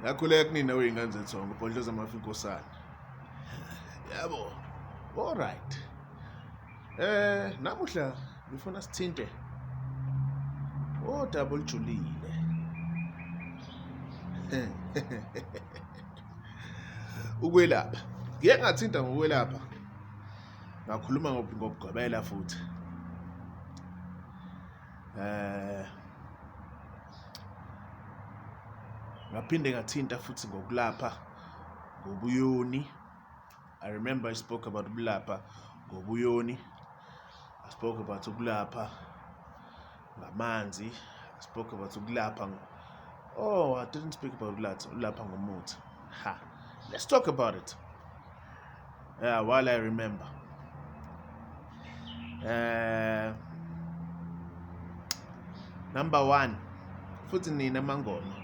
Ngakhuleka kunina wey'ngane zethongo ubhodloza amafikosana. Yabo. All right. Namuhla ngifuna sithinte double Julile. Ukwelapha. Ngeke ngathinta ngokwelapha. Ngakhuluma ngokugqibela futhi. Ngaphinde ngathinta futhi ngokulapha ngobuyoni. I remember I spoke about ukulapha ngobuyoni. I spoke about ukulapha ngamanzi. I spoke about ukulapha. Oh, I didn't speak about ukulapha ngomuthi. Ha. Let's talk about it. While I remember. Number 1. Futhi nina mangoma.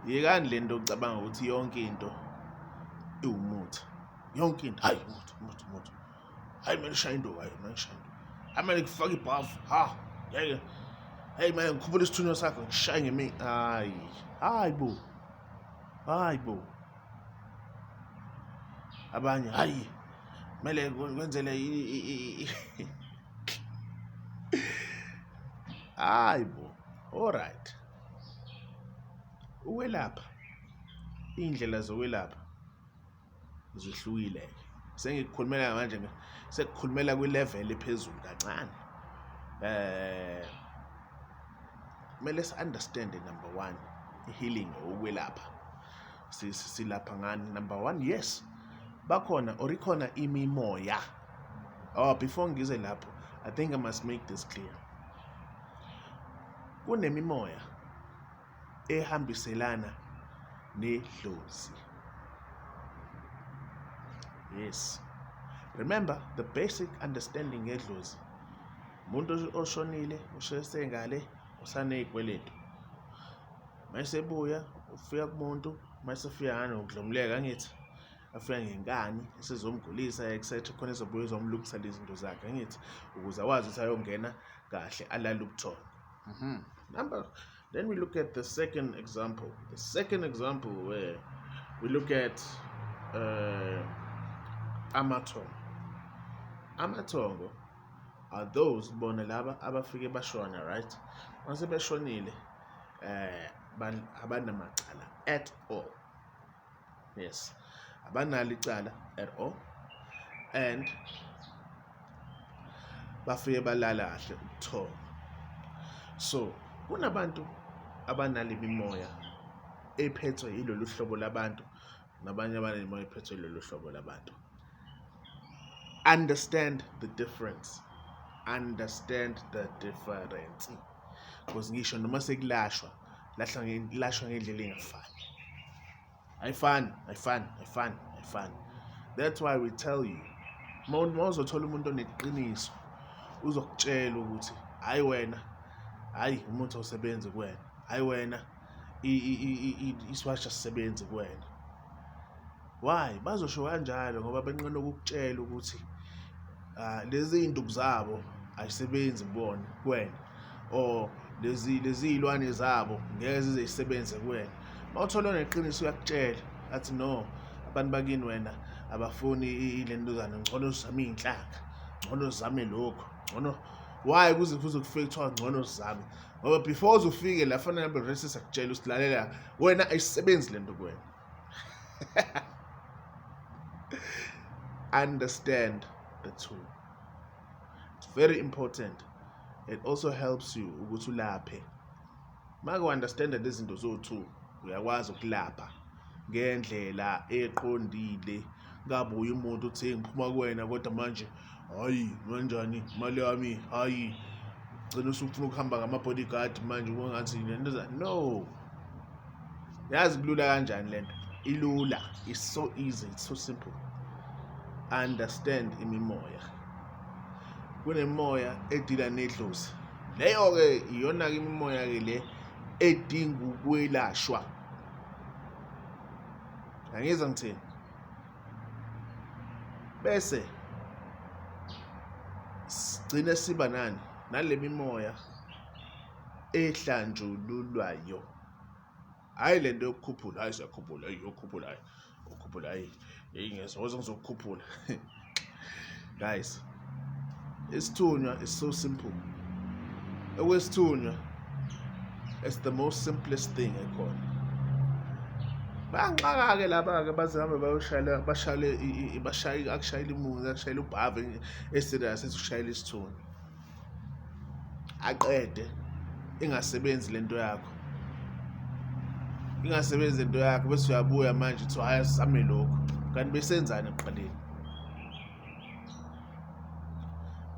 Yekani lento ucabanga ukuthi yonke into iwumuthi. Yonke into hayi umuthi. Hayi manje shayinto hayi manje shayinto. Amele kufaka ibhafu. Ha. Yeke. Hey manje ngikhuphula isithunywa sakho ngishaye ngemi. Hayi bo. Abanye hayi mele kwenzele hayi bo. All right. Ukwelapha. Indlela zokwelapha zihlukile. Sengikukhulumela manje sekukhulumela kwi-level ephezulu kancane. Kumele si-understand number 1 healing ukwelapha. Silapha ngani? Number 1, yes. Bakhona or ikhona imimoya. Before ngize lapho, I think I must make this clear. Kunemimoya ehambiselana nedlozi. Yes. Remember the basic understanding ngedlozi. Umuntu oshonile, ushese ngale, usanezikweletu. Mayesebuya, ufika kumuntu, mayesefika ngane ukudlomleka ngithi. Afika ngenkani, esizomgulisa etc. Khona ezobuya ezomlukisa lezi zinto zakhe ngithi ukuze awazi ukuthi ayongena kahle alala ubuthongo. Then we look at the second example. The second example where we look at amathongo. Amathongo are those bona laba abafike bashona, right? Once beshonile abanamacala at all. Yes. Abanalo icala at all. And bafike balala kahle ubuthongo. So, kunabantu abanale imimoya ephethwe yilolu hlobo labantu nabanye abanemimoya ephethwe yilolu hlobo labantu. Understand the difference. Because ngisho noma sekulashwa, lashwa ngendlela engafani. Ayifani. That's why we tell you, mawuzothola umuntu oneqiniso, uzokutshela ukuthi hayi wena, hayi umuntu osebenza kuwena, hayi wena iswasha sisebenza kuwena. Why? Bazosho kanjalo ngoba benqena ukukutshela ukuthi lezi zinto zabo ayisebenzi kuwena, or lezi zilwane zabo ngeke zisebenze kuwena. Mawuthola neqiniso uyakutshela athi no, abantu bakini wena abafuni ilentuzana, ngcono uzame inhlaka, ngcono uzame lokho, ngcono. Why kuze futhi kufike kuthiwa ngcono uzame? Ngoba before uzufike la fanele abe racist akutshela usilalela wena ayisebenzi lento kuwena. Understand the two. It's very important. It also helps you ukuthi ulaphe. Maka understand lezi zinto zo2, uyakwazi ukulapha ngendlela eqondile. Ngabuye umuntu uthi ngiphuma kuwena kodwa manje hayi kanjani imali yami, hayi gcina usufuna ukuhamba ngama-bodyguard manje kungathi lento. No. Yazi kulula kanjani lento? Ilula. It's so easy, it's so simple. Understand imimoya. Kunemoya edila nedlozi. Leyo ke iyona ke imimoya ke le edinga ukwelashwa. Angizwa ngithini? Bese sigcine siba nale mimoya ehlanjululwayo. hayi lento yokukhuphula, hayi siyakhuphula, hayi yokukhuphula, hayi ukhuphula, hayi ngizoze ngizokukhuphula. Guys, isithunywa is so simple. Okwesithunywa, it's the most simplest thing ekhona. Bayangxaka-ke laba-ke baze hambe akushayela imuzi, akushayela ubhave eserious ethi ushayela isithunywa. Aqede ingasebenzi lento yakho. Ingasebenzi lento yakho bese uyabuya manje uthi hayi asizame lokho. Kanti besenzani ekuqaleni?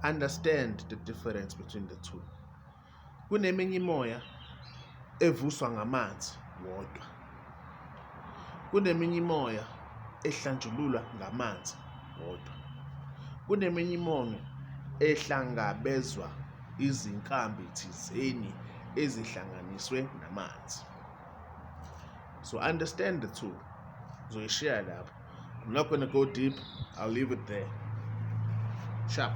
Understand the difference between the two. Kuneminye imoya evuswa ngamanzi wodwa. Kuneminye imoya ehlanjululwa ngamanzi wodwa. Kuneminye imoya ehlangabezwa izinkambi thizeni ezihlanganiswe namanzi. So understand the two. Uzoyishare lapho. I'm not going to go deep. I'll leave it there. Sharp.